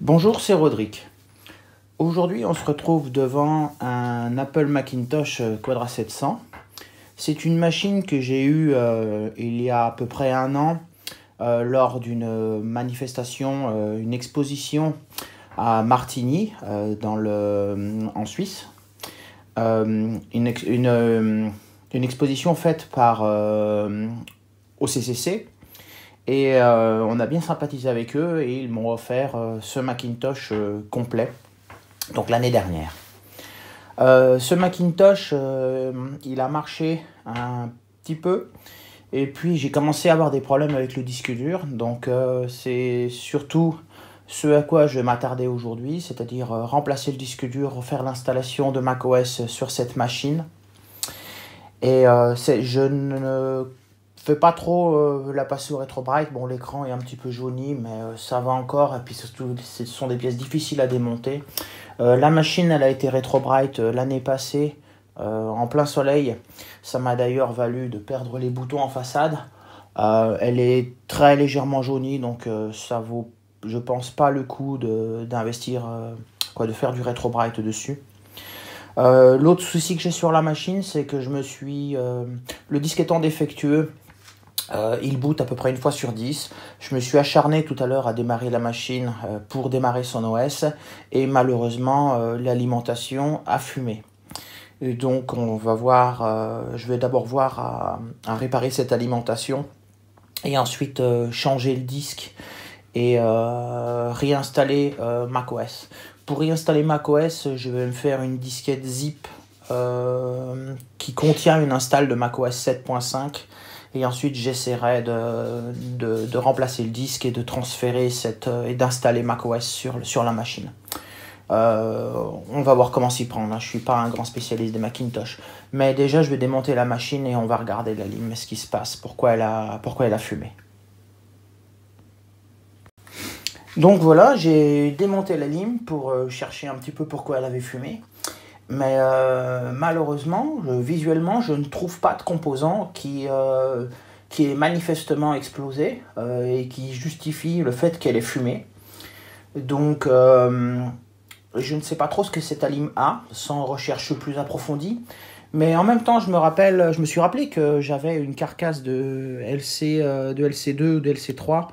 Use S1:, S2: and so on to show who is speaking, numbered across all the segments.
S1: Bonjour, c'est Rodrigue. Aujourd'hui, on se retrouve devant un Apple Macintosh Quadra 700. C'est une machine que j'ai eue il y a à peu près un an lors d'une manifestation, une exposition à Martigny, en Suisse. Une exposition faite par OCCC. Et on a bien sympathisé avec eux et ils m'ont offert ce Macintosh complet, donc l'année dernière. Ce Macintosh, il a marché un petit peu et puis j'ai commencé à avoir des problèmes avec le disque dur. Donc c'est surtout ce à quoi je vais m'attarder aujourd'hui, c'est-à-dire remplacer le disque dur, refaire l'installation de macOS sur cette machine. Et je ne fais pas trop la passer au Retro Bright. Bon, l'écran est un petit peu jauni, mais ça va encore. Et puis surtout, ce sont des pièces difficiles à démonter. La machine, elle a été Retro Bright l'année passée, en plein soleil. Ça m'a d'ailleurs valu de perdre les boutons en façade. Elle est très légèrement jaunie, donc ça vaut, je pense, pas le coup d'investir, de faire du Retro Bright dessus. L'autre souci que j'ai sur la machine, c'est que le disque étant défectueux, il boot à peu près une fois sur 10. Je me suis acharné tout à l'heure à démarrer la machine pour démarrer son OS et malheureusement l'alimentation a fumé. Et donc on va voir, je vais d'abord voir à réparer cette alimentation et ensuite changer le disque et réinstaller macOS. Pour réinstaller macOS, je vais me faire une disquette zip qui contient une install de macOS 7.5 et ensuite j'essaierai de remplacer le disque et de transférer et d'installer macOS sur la machine. On va voir comment s'y prendre, hein. Je ne suis pas un grand spécialiste des Macintosh, mais déjà je vais démonter la machine et on va regarder la lime, ce qui se passe, pourquoi elle a fumé. Donc voilà, j'ai démonté la lime pour chercher un petit peu pourquoi elle avait fumé. Mais malheureusement, visuellement, je ne trouve pas de composant qui est manifestement explosé et qui justifie le fait qu'elle ait fumé. Donc je ne sais pas trop ce que cette lime a, sans recherche plus approfondie. Mais en même temps, je me suis rappelé que j'avais une carcasse de LC2 ou de LC3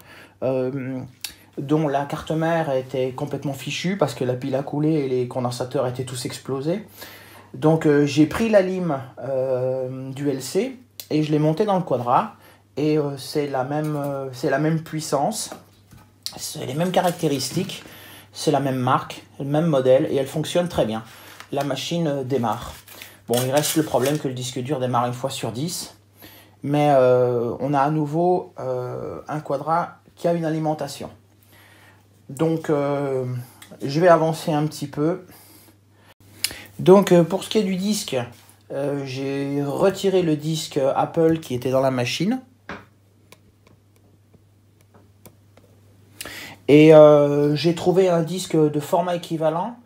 S1: dont la carte mère était complètement fichue parce que la pile a coulé et les condensateurs étaient tous explosés. Donc j'ai pris la lime du LC et je l'ai montée dans le Quadra et c'est la même puissance, c'est les mêmes caractéristiques, c'est la même marque, le même modèle et elle fonctionne très bien. La machine démarre. Bon, il reste le problème que le disque dur démarre une fois sur 10, mais on a à nouveau un Quadra qui a une alimentation. Donc je vais avancer un petit peu. Donc pour ce qui est du disque, j'ai retiré le disque Apple qui était dans la machine. Et j'ai trouvé un disque de format équivalent.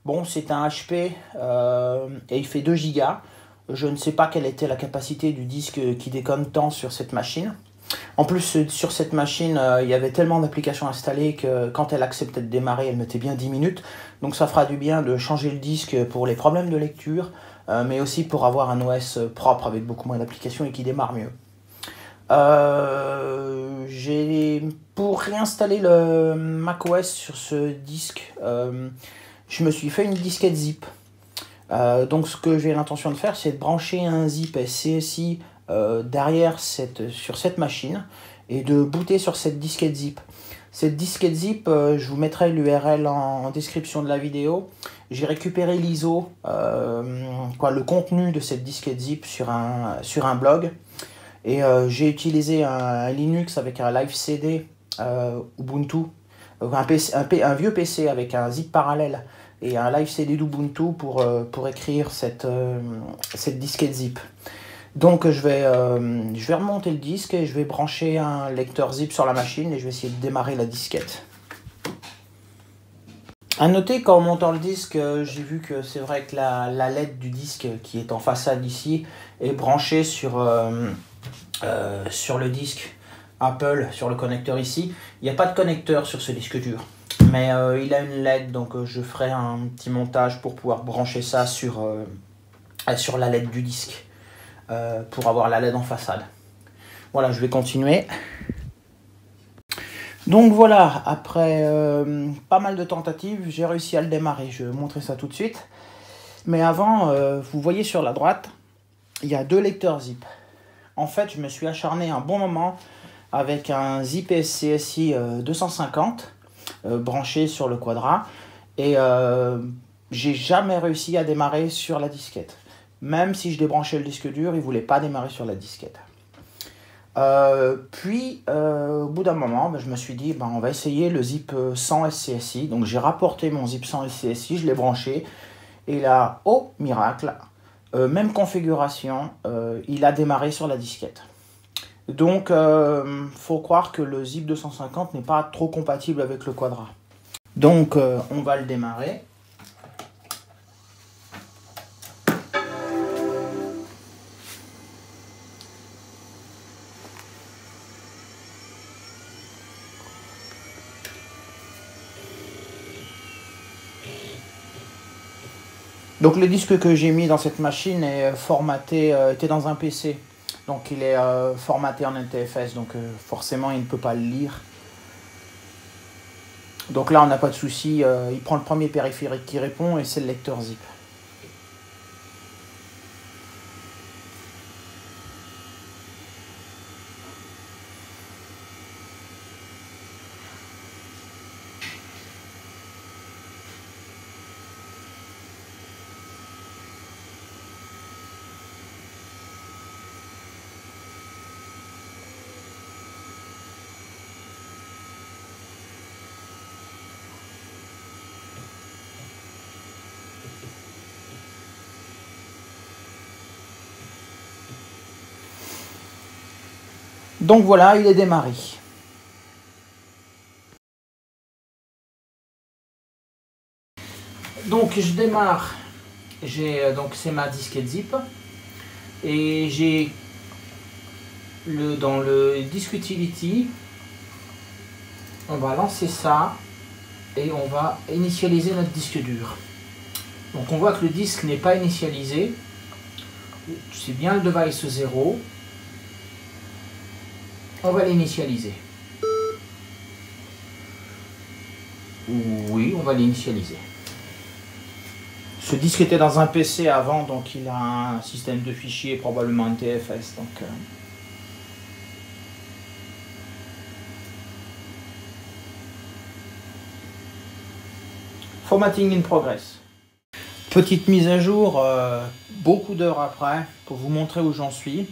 S1: Bon, c'est un HP et il fait 2 Go. Je ne sais pas quelle était la capacité du disque qui déconne tant sur cette machine. En plus, sur cette machine, il y avait tellement d'applications installées que quand elle acceptait de démarrer, elle mettait bien 10 minutes. Donc ça fera du bien de changer le disque pour les problèmes de lecture, mais aussi pour avoir un OS propre avec beaucoup moins d'applications et qui démarre mieux. Pour réinstaller le macOS sur ce disque, je me suis fait une disquette zip. Donc ce que j'ai l'intention de faire, c'est de brancher un zip SCSI sur cette machine et de booter sur cette disquette zip. Cette disquette zip, je vous mettrai l'URL en description de la vidéo. J'ai récupéré l'ISO, le contenu de cette disquette zip sur un blog. Et j'ai utilisé un Linux avec un Live CD Ubuntu, un vieux PC avec un zip parallèle et un Live CD d'Ubuntu pour écrire cette disquette zip. Donc je vais remonter le disque et je vais brancher un lecteur zip sur la machine et je vais essayer de démarrer la disquette. A noter qu'en montant le disque, j'ai vu que c'est vrai que la LED du disque qui est en façade ici est branchée sur le disque Apple, sur le connecteur ici. Il n'y a pas de connecteur sur ce disque dur. Mais il a une LED, donc je ferai un petit montage pour pouvoir brancher ça sur la LED du disque, pour avoir la LED en façade. Voilà, je vais continuer. Donc voilà, après pas mal de tentatives, j'ai réussi à le démarrer. Je vais vous montrer ça tout de suite. Mais avant, vous voyez sur la droite, il y a 2 lecteurs zip. En fait, je me suis acharné un bon moment avec un zip SCSI 250 branché sur le Quadra. Et j'ai jamais réussi à démarrer sur la disquette. Même si je débranchais le disque dur, il ne voulait pas démarrer sur la disquette. Puis, au bout d'un moment, je me suis dit, on va essayer le zip 100 SCSI. Donc, j'ai rapporté mon zip 100 SCSI, je l'ai branché. Et là, oh miracle, même configuration, il a démarré sur la disquette. Donc, faut croire que le zip 250 n'est pas trop compatible avec le Quadra. Donc, on va le démarrer. Donc le disque que j'ai mis dans cette machine est formaté, était dans un PC. Donc il est formaté en NTFS, donc forcément il ne peut pas le lire. Donc là on n'a pas de souci, il prend le premier périphérique qui répond et c'est le lecteur zip. Donc voilà, il est démarré. Donc je démarre, donc c'est ma disquette zip et j'ai dans le disque utility, on va lancer ça et on va initialiser notre disque dur. Donc on voit que le disque n'est pas initialisé, c'est bien le device 0. On va l'initialiser. Oui, on va l'initialiser. Ce disque était dans un PC avant, donc il a un système de fichiers, probablement un TFS. Donc, Formatting in progress. Petite mise à jour, beaucoup d'heures après, pour vous montrer où j'en suis.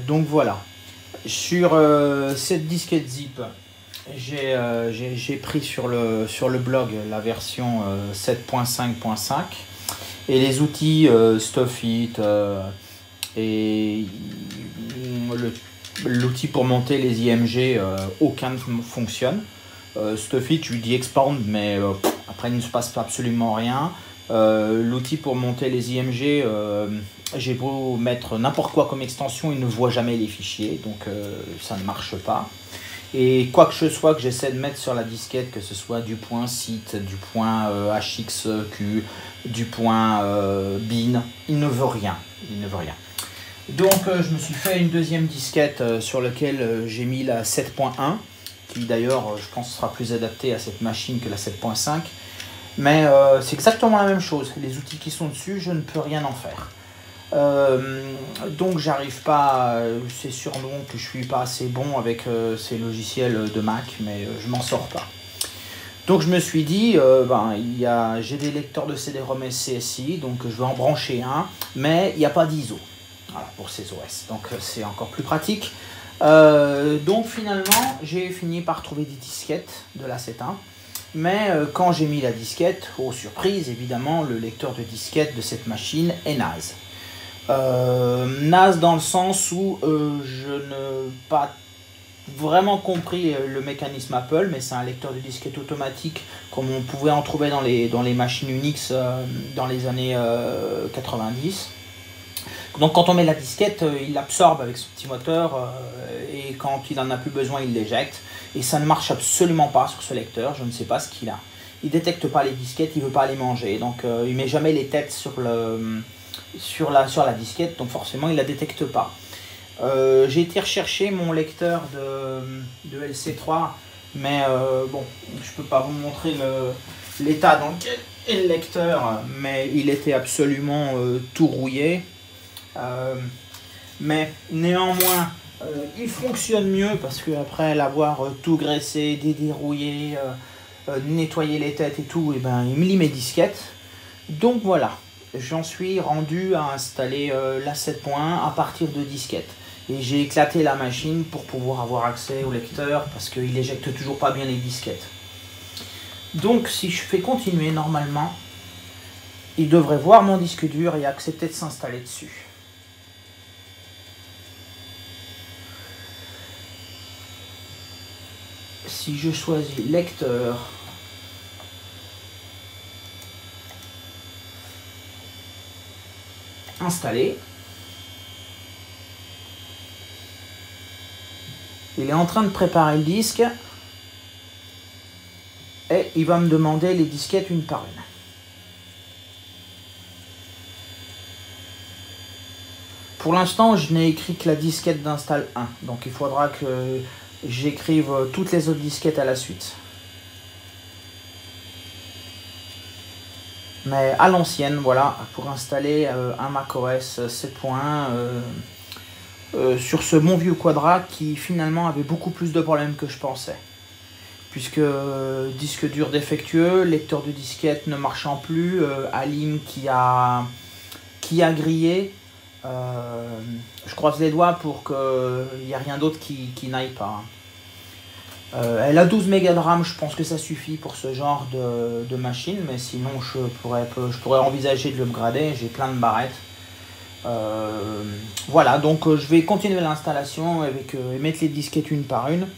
S1: Donc voilà. Sur cette disquette zip, j'ai pris sur le blog la version 7.5.5 et les outils Stuffit et l'outil pour monter les IMG, aucun ne fonctionne. Stuffit, je lui dis expand, mais après il ne se passe absolument rien. L'outil pour monter les IMG, j'ai beau mettre n'importe quoi comme extension, il ne voit jamais les fichiers, donc ça ne marche pas. Et quoi que ce soit que j'essaie de mettre sur la disquette, que ce soit du point site, du point HXQ, du point bin, il ne veut rien. Il ne veut rien. Donc je me suis fait une deuxième disquette sur laquelle j'ai mis la 7.1, qui d'ailleurs je pense sera plus adaptée à cette machine que la 7.5. Mais c'est exactement la même chose. Les outils qui sont dessus, je ne peux rien en faire. Donc j'arrive pas, c'est sûr donc que je suis pas assez bon avec ces logiciels de Mac, mais je m'en sors pas. Donc je me suis dit, j'ai des lecteurs de CD-ROM SCSI, donc je vais en brancher un, mais il n'y a pas d'ISO pour ces OS, donc c'est encore plus pratique. Donc finalement, j'ai fini par trouver des disquettes de la 7.1. Mais quand j'ai mis la disquette, oh surprise, évidemment, le lecteur de disquette de cette machine est naze. Naze dans le sens où je n'ai pas vraiment compris le mécanisme Apple, mais c'est un lecteur de disquette automatique comme on pouvait en trouver dans les machines Unix dans les années 90. Donc quand on met la disquette, il l'absorbe avec son petit moteur et quand il en a plus besoin, il l'éjecte. Et ça ne marche absolument pas sur ce lecteur, je ne sais pas ce qu'il a. Il détecte pas les disquettes, il veut pas les manger, donc il met jamais les têtes sur la disquette, donc forcément il la détecte pas. J'ai été rechercher mon lecteur de LC3, mais bon, je peux pas vous montrer l'état dans lequel est le lecteur, mais il était absolument tout rouillé. Mais néanmoins, il fonctionne mieux parce qu'après l'avoir tout graissé, dérouillé, nettoyer les têtes et tout, et ben, il me lit mes disquettes. Donc voilà, j'en suis rendu à installer la 7.1 à partir de disquettes. Et j'ai éclaté la machine pour pouvoir avoir accès au lecteur parce qu'il éjecte toujours pas bien les disquettes. Donc si je fais continuer normalement, il devrait voir mon disque dur et accepter de s'installer dessus. Si je choisis lecteur, installé, il est en train de préparer le disque et il va me demander les disquettes une par une. Pour l'instant, je n'ai écrit que la disquette d'install 1, donc il faudra que j'écrive toutes les autres disquettes à la suite. Mais à l'ancienne, voilà, pour installer un macOS 7.1 sur ce bon vieux Quadra qui finalement avait beaucoup plus de problèmes que je pensais. Puisque disque dur défectueux, lecteur de disquette ne marchant plus, Alim qui a grillé. Je croise les doigts pour qu'il n'y ait rien d'autre qui n'aille pas. Elle a 12 mégas de RAM, je pense que ça suffit pour ce genre de machine, mais sinon je pourrais envisager de l'upgrader, j'ai plein de barrettes. Voilà, donc je vais continuer l'installation avec mettre les disquettes une par une.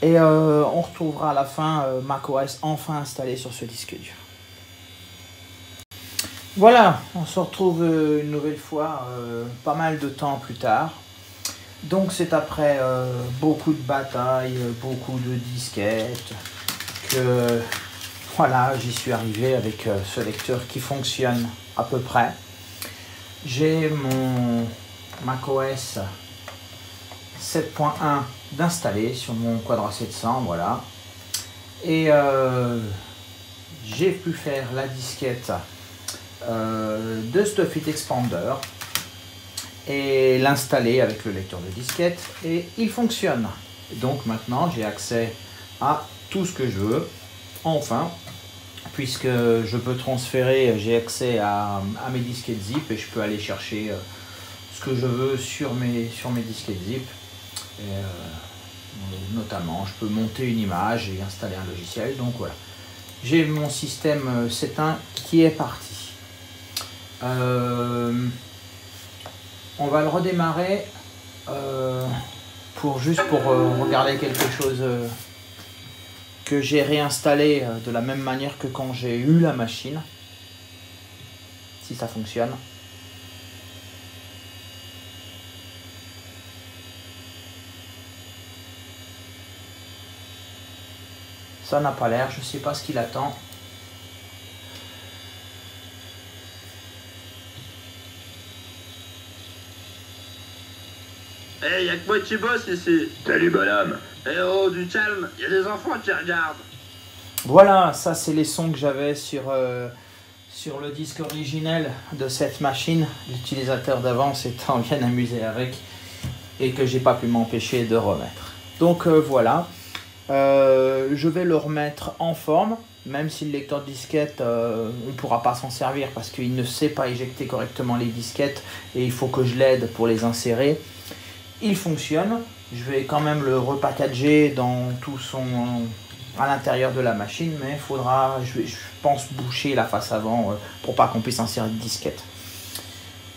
S1: Et on retrouvera à la fin macOS enfin installé sur ce disque dur. Voilà, on se retrouve une nouvelle fois pas mal de temps plus tard. Donc c'est après beaucoup de batailles, beaucoup de disquettes que voilà, j'y suis arrivé avec ce lecteur qui fonctionne à peu près. J'ai mon macOS 7.1 d'installer sur mon Quadra 700, voilà. Et j'ai pu faire la disquette de Stuffit Expander et l'installer avec le lecteur de disquette et il fonctionne. Donc maintenant j'ai accès à tout ce que je veux, enfin, puisque je peux transférer, j'ai accès à mes disquettes zip et je peux aller chercher ce que je veux sur mes disquettes zip. Et, notamment je peux monter une image et installer un logiciel. Donc voilà, j'ai mon système 7.1 qui est parti. On va le redémarrer pour regarder quelque chose que j'ai réinstallé de la même manière que quand j'ai eu la machine, si ça fonctionne. Ça n'a pas l'air, je sais pas ce qu'il attend.
S2: Eh, y'a que moi qui bosse ici. Salut bonhomme. Eh oh, du calme, y'a des enfants qui regardent.
S1: Voilà, ça c'est les sons que j'avais sur le disque originel de cette machine. L'utilisateur d'avant s'étant bien amusé avec et que j'ai pas pu m'empêcher de remettre. Donc voilà, je vais le remettre en forme, même si le lecteur de disquette, on ne pourra pas s'en servir parce qu'il ne sait pas éjecter correctement les disquettes et il faut que je l'aide pour les insérer. Il fonctionne, je vais quand même le repackager dans tout à l'intérieur de la machine, mais il faudra, je pense, boucher la face avant pour pas qu'on puisse insérer de disquette.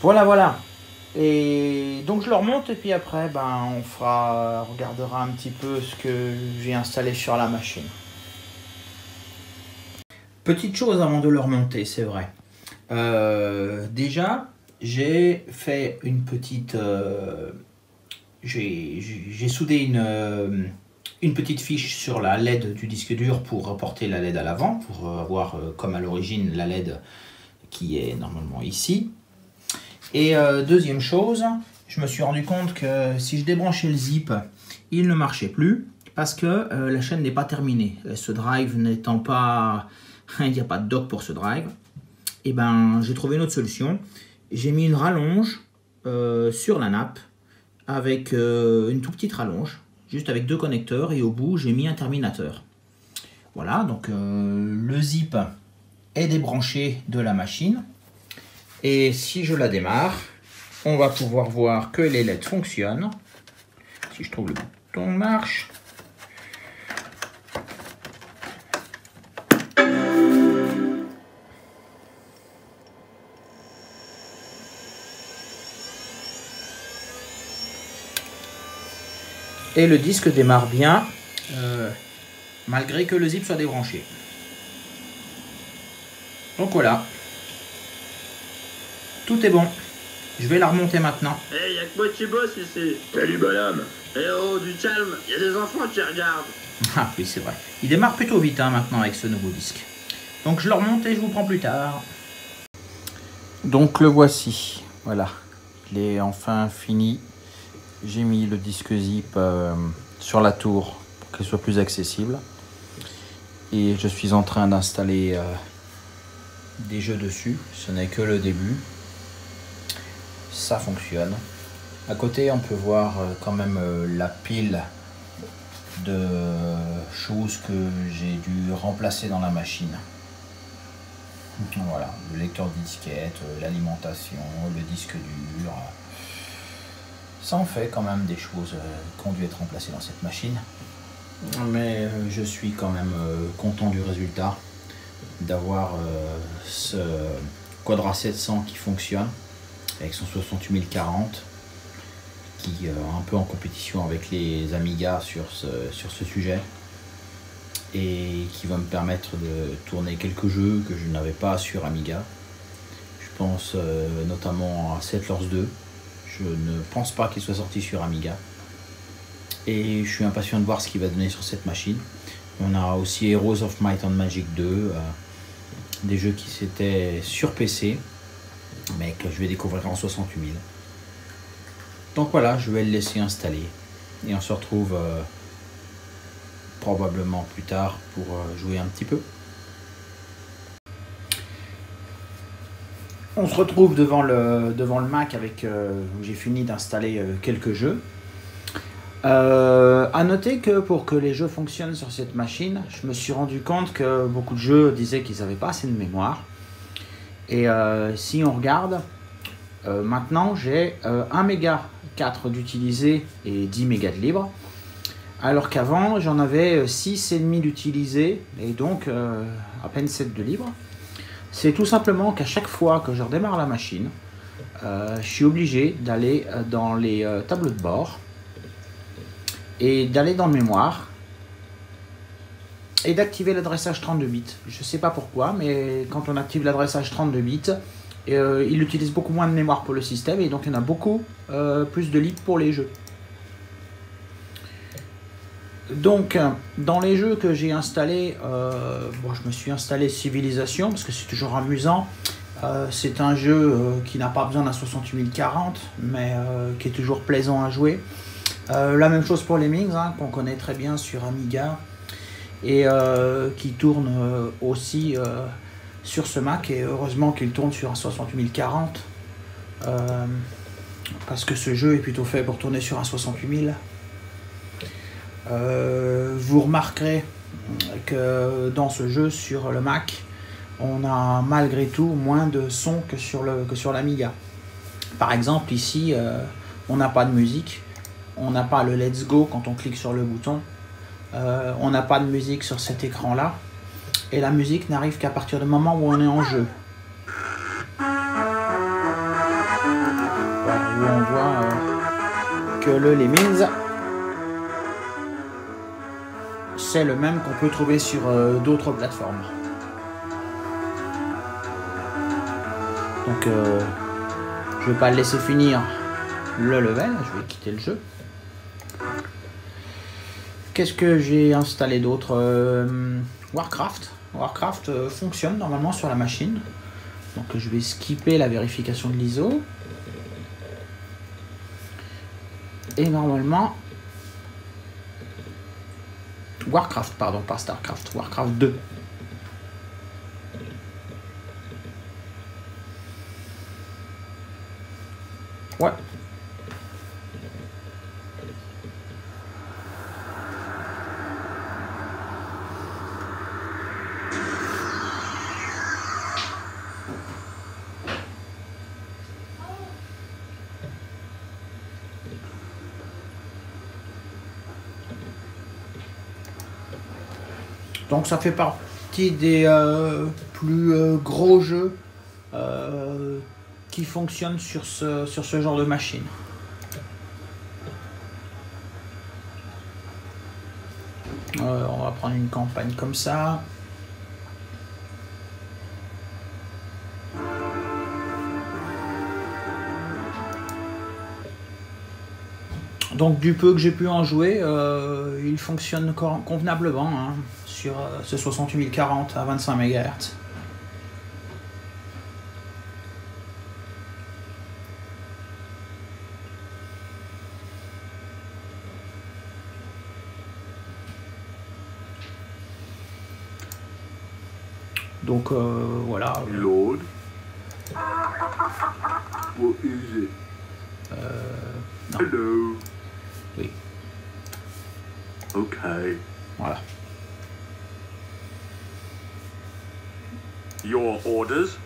S1: Voilà. Et donc je le remonte et puis après on regardera un petit peu ce que j'ai installé sur la machine. Petite chose avant de le remonter, c'est vrai. Déjà, j'ai fait une petite... j'ai soudé une petite fiche sur la LED du disque dur pour reporter la LED à l'avant, pour avoir comme à l'origine la LED qui est normalement ici. Et deuxième chose, je me suis rendu compte que si je débranchais le zip, il ne marchait plus parce que la chaîne n'est pas terminée. Ce drive n'étant pas... il n'y a pas de dock pour ce drive. Et ben j'ai trouvé une autre solution. J'ai mis une rallonge sur la nappe avec une toute petite rallonge, juste avec 2 connecteurs, et au bout j'ai mis un terminateur. Voilà, donc le zip est débranché de la machine. Et si je la démarre, on va pouvoir voir que les LED fonctionnent. Si je trouve le bouton de marche. Et le disque démarre bien, malgré que le zip soit débranché. Donc voilà. Tout est bon. Je vais la remonter maintenant.
S2: Eh, y'a que moi qui bosse ici. Salut bonhomme. Eh oh, du calme, y a des enfants qui regardent.
S1: Ah oui, c'est vrai. Il démarre plutôt vite maintenant avec ce nouveau disque. Donc je le remonte et je vous prends plus tard. Donc le voici. Voilà. Il est enfin fini. J'ai mis le disque zip sur la tour pour qu'il soit plus accessible. Et je suis en train d'installer des jeux dessus. Ce n'est que le début. Ça fonctionne. À côté, on peut voir quand même la pile de choses que j'ai dû remplacer dans la machine. Voilà, le lecteur de disquette, l'alimentation, le disque dur. Ça en fait quand même des choses qui ont dû être remplacées dans cette machine. Mais je suis quand même content du résultat, d'avoir ce Quadra 700 qui fonctionne avec son 68040, qui est un peu en compétition avec les Amiga sur ce sujet, et qui va me permettre de tourner quelques jeux que je n'avais pas sur Amiga. Je pense notamment à Settlers 2. Je ne pense pas qu'il soit sorti sur Amiga. Et je suis impatient de voir ce qu'il va donner sur cette machine. On a aussi Heroes of Might and Magic 2, des jeux qui s'étaient sur PC, mais que je vais découvrir en 68000. Donc voilà, je vais le laisser installer. Et on se retrouve probablement plus tard pour jouer un petit peu. On se retrouve devant le Mac avec où j'ai fini d'installer quelques jeux. À noter que pour que les jeux fonctionnent sur cette machine, je me suis rendu compte que beaucoup de jeux disaient qu'ils n'avaient pas assez de mémoire. Et si on regarde, maintenant j'ai 1 méga 4 d'utilisé et 10 mégas de libre. Alors qu'avant j'en avais 6,5 d'utilisé et donc à peine 7 de libre. C'est tout simplement qu'à chaque fois que je redémarre la machine, je suis obligé d'aller dans les tableaux de bord et d'aller dans le mémoire et d'activer l'adressage 32 bits. Je ne sais pas pourquoi, mais quand on active l'adressage 32 bits, il utilise beaucoup moins de mémoire pour le système et donc il y en a beaucoup plus de libre pour les jeux. Donc dans les jeux que j'ai installés, je me suis installé Civilization parce que c'est toujours amusant. C'est un jeu qui n'a pas besoin d'un 68040 mais qui est toujours plaisant à jouer. La même chose pour Lemmings, qu'on connaît très bien sur Amiga et qui tourne aussi sur ce Mac, et heureusement qu'il tourne sur un 68040 parce que ce jeu est plutôt fait pour tourner sur un 68000. Vous remarquerez que dans ce jeu sur le Mac, on a malgré tout moins de son que sur l'Amiga. Par exemple ici, on n'a pas de musique, on n'a pas le Let's Go quand on clique sur le bouton, on n'a pas de musique sur cet écran là, et la musique n'arrive qu'à partir du moment où on est en jeu. Voilà, où on voit que le Lemmings, c'est le même qu'on peut trouver sur d'autres plateformes. Donc Je vais pas le laisser finir le level, je vais quitter le jeu. Qu'est-ce que j'ai installé d'autre? Warcraft. Warcraft fonctionne normalement sur la machine. Donc je vais skipper la vérification de l'ISO. Et normalement... Warcraft, pardon, pas Starcraft. Warcraft 2. Ouais. Donc ça fait partie des plus gros jeux qui fonctionnent sur ce genre de machine. On va prendre une campagne comme ça. Donc du peu que j'ai pu en jouer, il fonctionne convenablement hein, sur ce 68040 à 25 MHz. Donc voilà.
S2: Lord. What is it?
S1: Non.
S2: Hello.
S1: Oui.
S2: Okay.
S1: Voilà.
S2: Your orders?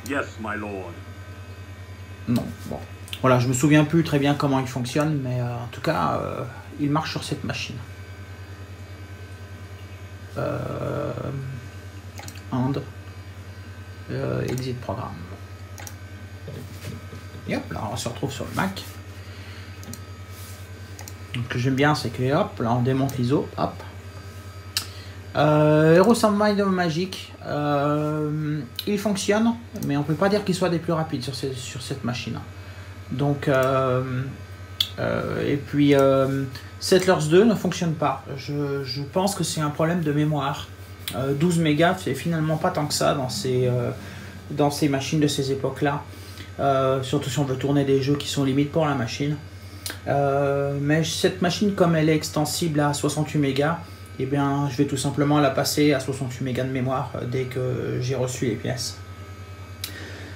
S2: Yes, my lord.
S1: Non, bon. Voilà, je me souviens plus très bien comment il fonctionne, mais en tout cas, il marche sur cette machine. Exit programme. Et hop, là on se retrouve sur le Mac. Donc, ce que j'aime bien, c'est que hop, là on démonte l'ISO, hop. Hero Sound Magic, il fonctionne, mais on peut pas dire qu'il soit des plus rapides sur cette machine. Donc, et puis Settlers 2 ne fonctionne pas. Je pense que c'est un problème de mémoire. 12 mégas, c'est finalement pas tant que ça dans ces machines de ces époques-là. Surtout si on veut tourner des jeux qui sont limites pour la machine. Mais cette machine, comme elle est extensible à 68 mégas, eh bien, je vais tout simplement la passer à 68 mégas de mémoire dès que j'ai reçu les pièces.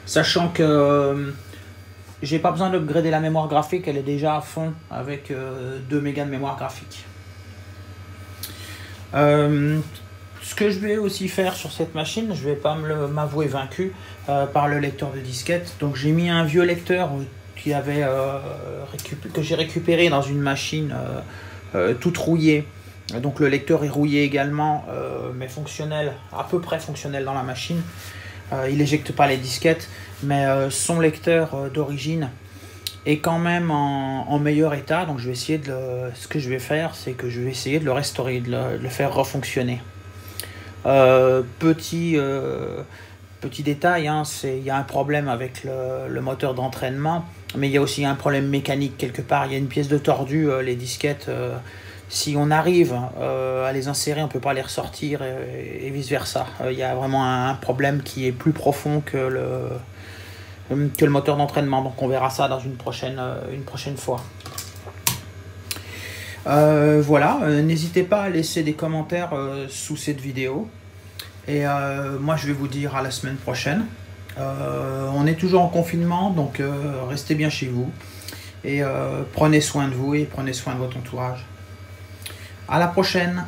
S1: Sachant que j'ai pas besoin d'upgrader la mémoire graphique, elle est déjà à fond avec 2 mégas de mémoire graphique. Ce que je vais aussi faire sur cette machine, je vais pas m'avouer vaincu par le lecteur de disquette. Donc j'ai mis un vieux lecteur que j'ai récupéré dans une machine toute rouillée. Donc le lecteur est rouillé également, mais fonctionnel, à peu près fonctionnel dans la machine. Il n'éjecte pas les disquettes, mais son lecteur d'origine est quand même en meilleur état. Donc je vais essayer ce que je vais faire, c'est que je vais essayer de le restaurer, de le faire refonctionner. Petit détail, hein, il y a un problème avec le moteur d'entraînement, mais il y a aussi un problème mécanique quelque part. Il y a une pièce de tordu, les disquettes, si on arrive à les insérer, on ne peut pas les ressortir et vice versa. Il y a vraiment un problème qui est plus profond que le moteur d'entraînement, donc on verra ça dans une prochaine fois. Voilà, n'hésitez pas à laisser des commentaires sous cette vidéo. Et moi je vais vous dire à la semaine prochaine. On est toujours en confinement, donc restez bien chez vous. Et prenez soin de vous et prenez soin de votre entourage. À la prochaine!